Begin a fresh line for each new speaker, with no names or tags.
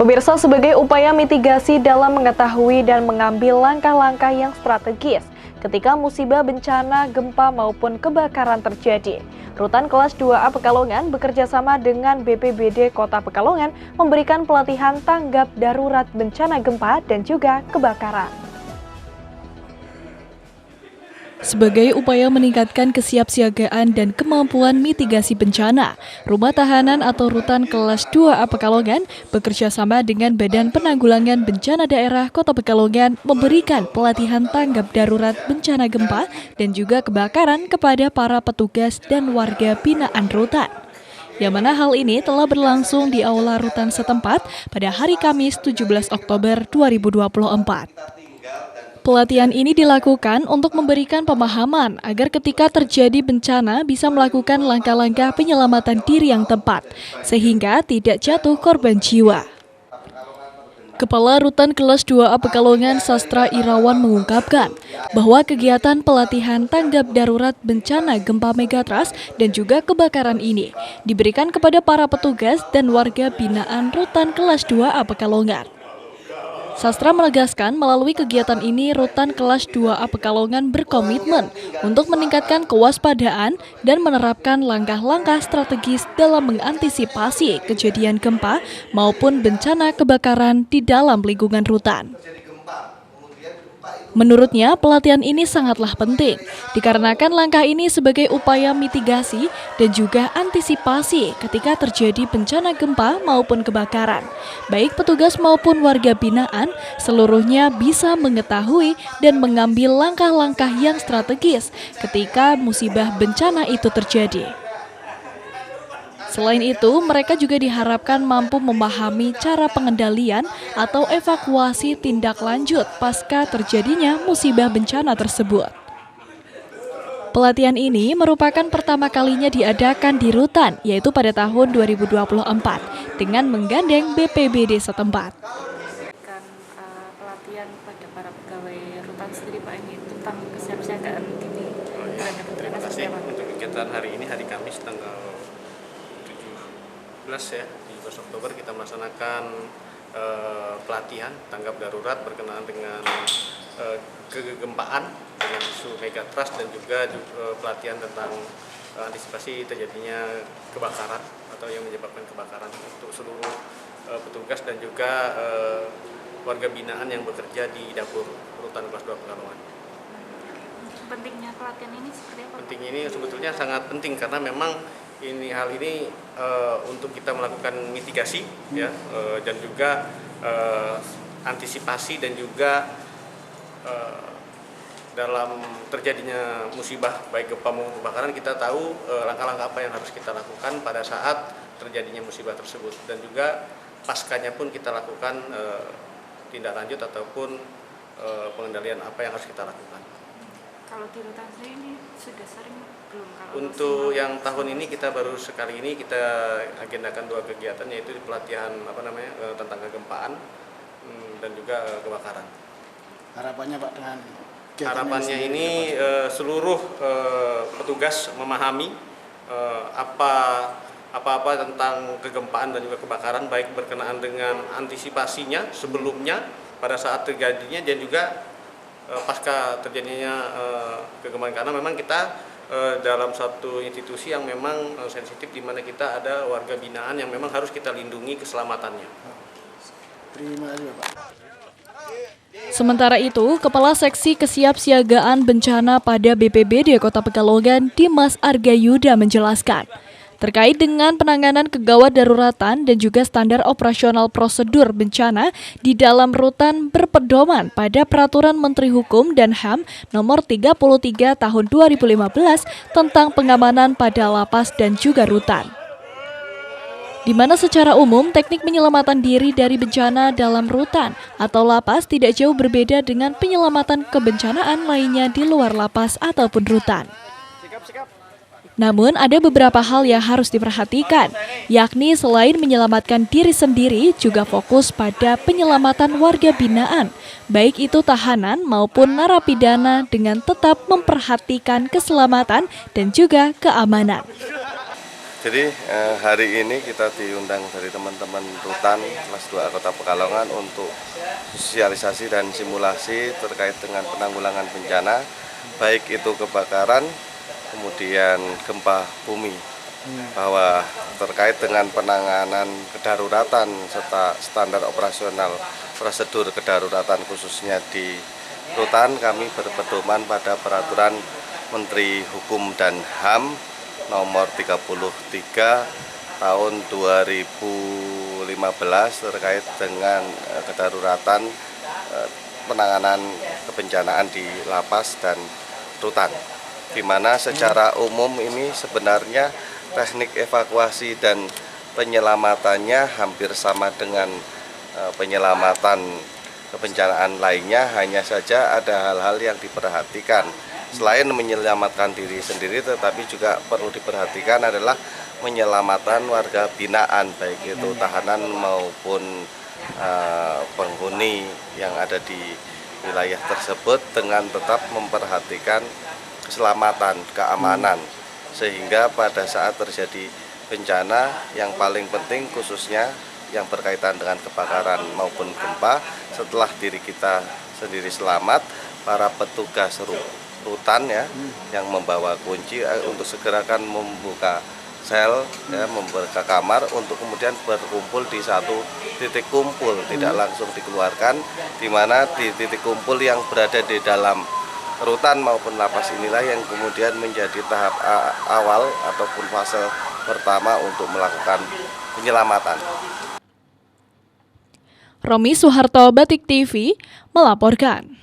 Pemirsa, sebagai upaya mitigasi dalam mengetahui dan mengambil langkah-langkah yang strategis ketika musibah bencana, gempa maupun kebakaran terjadi, Rutan Kelas 2A Pekalongan bekerjasama dengan BPBD Kota Pekalongan memberikan pelatihan tanggap darurat bencana gempa dan juga kebakaran.
Sebagai upaya meningkatkan kesiapsiagaan dan kemampuan mitigasi bencana, Rumah Tahanan atau Rutan Kelas 2A Pekalongan bekerjasama dengan Badan Penanggulangan Bencana Daerah Kota Pekalongan memberikan pelatihan tanggap darurat bencana gempa dan juga kebakaran kepada para petugas dan warga binaan rutan. Yang mana hal ini telah berlangsung di aula rutan setempat pada hari Kamis 17 Oktober 2024. Pelatihan ini dilakukan untuk memberikan pemahaman agar ketika terjadi bencana bisa melakukan langkah-langkah penyelamatan diri yang tepat, sehingga tidak jatuh korban jiwa. Kepala Rutan Kelas 2A Pekalongan Sastra Irawan mengungkapkan bahwa kegiatan pelatihan tanggap darurat bencana gempa megatrust dan juga kebakaran ini diberikan kepada para petugas dan warga binaan Rutan Kelas 2A Pekalongan. Sastra menegaskan melalui kegiatan ini Rutan Kelas 2A Pekalongan berkomitmen untuk meningkatkan kewaspadaan dan menerapkan langkah-langkah strategis dalam mengantisipasi kejadian gempa maupun bencana kebakaran di dalam lingkungan rutan. Menurutnya, pelatihan ini sangatlah penting, dikarenakan langkah ini sebagai upaya mitigasi dan juga antisipasi ketika terjadi bencana gempa maupun kebakaran. Baik petugas maupun warga binaan, seluruhnya bisa mengetahui dan mengambil langkah-langkah yang strategis ketika musibah bencana itu terjadi. Selain itu, mereka juga diharapkan mampu memahami cara pengendalian atau evakuasi tindak lanjut pasca terjadinya musibah bencana tersebut. Pelatihan ini merupakan pertama kalinya diadakan di Rutan, yaitu pada tahun 2024, dengan menggandeng BPBD setempat.
Pelatihan pada para pegawai Rutan sendiri Pak ini tentang kesiapsiagaan dini terhadap bencana.
Terima kasih untuk kegiatan hari ini, hari Kamis tanggal 17 Oktober kita melaksanakan pelatihan tanggap darurat berkenaan dengan kegempaan dengan isu megatrust dan juga pelatihan tentang antisipasi terjadinya kebakaran atau yang menyebabkan kebakaran untuk seluruh petugas dan juga warga binaan yang bekerja di dapur Rutan Kelas 2 Pekalongan.
Pentingnya pelatihan ini seperti apa?
Pentingnya ini sebetulnya sangat penting karena memang hal ini untuk kita melakukan mitigasi ya dan juga antisipasi dan juga dalam terjadinya musibah baik gempa maupun kebakaran kita tahu langkah-langkah apa yang harus kita lakukan pada saat terjadinya musibah tersebut dan juga paskanya pun kita lakukan tindak lanjut ataupun pengendalian apa yang harus kita lakukan.
Kalau di rutan saya ini sudah sering belum?
Untuk yang tahun ini kita baru sekali ini kita agendakan 2 kegiatan, yaitu pelatihan tentang kegempaan dan juga kebakaran.
Harapannya Pak dengan
harapannya ini seluruh petugas memahami apa tentang kegempaan dan juga kebakaran, baik berkenaan dengan antisipasinya sebelumnya pada saat terjadinya dan juga pasca terjadinya kegempaan, karena memang kita dalam satu institusi yang memang sensitif di mana kita ada warga binaan yang memang harus kita lindungi keselamatannya.
Terima kasih Pak.
Sementara itu, Kepala Seksi Kesiapsiagaan Bencana pada BPBD Kota Pekalongan, Dimas Argayuda menjelaskan, terkait dengan penanganan kegawat daruratan dan juga standar operasional prosedur bencana di dalam rutan berpedoman pada Peraturan Menteri Hukum dan HAM Nomor 33 Tahun 2015 tentang pengamanan pada lapas dan juga rutan. Di mana secara umum teknik penyelamatan diri dari bencana dalam rutan atau lapas tidak jauh berbeda dengan penyelamatan kebencanaan lainnya di luar lapas ataupun rutan. Namun ada beberapa hal yang harus diperhatikan, yakni selain menyelamatkan diri sendiri juga fokus pada penyelamatan warga binaan, baik itu tahanan maupun narapidana dengan tetap memperhatikan keselamatan dan juga keamanan.
Jadi hari ini kita diundang dari teman-teman rutan kelas 2 Kota Pekalongan untuk sosialisasi dan simulasi terkait dengan penanggulangan bencana, baik itu kebakaran, kemudian gempa bumi, bahwa terkait dengan penanganan kedaruratan serta standar operasional prosedur kedaruratan khususnya di rutan, kami berpedoman pada Peraturan Menteri Hukum dan HAM nomor 33 tahun 2015 terkait dengan kedaruratan penanganan kebencanaan di lapas dan rutan, di mana secara umum ini sebenarnya teknik evakuasi dan penyelamatannya hampir sama dengan penyelamatan kebencanaan lainnya, hanya saja ada hal-hal yang diperhatikan. Selain menyelamatkan diri sendiri, tetapi juga perlu diperhatikan adalah menyelamatkan warga binaan, baik itu tahanan maupun penghuni yang ada di wilayah tersebut, dengan tetap memperhatikan keselamatan, keamanan, sehingga pada saat terjadi bencana yang paling penting khususnya yang berkaitan dengan kebakaran maupun gempa, setelah diri kita sendiri selamat, para petugas rutan ya yang membawa kunci untuk segerakan membuka sel ya, membuka kamar untuk kemudian berkumpul di satu titik kumpul, tidak langsung dikeluarkan, di mana di titik kumpul yang berada di dalam rutan maupun lapas inilah yang kemudian menjadi tahap awal ataupun fase pertama untuk melakukan penyelamatan.
Romi Suharto, Batik TV, melaporkan.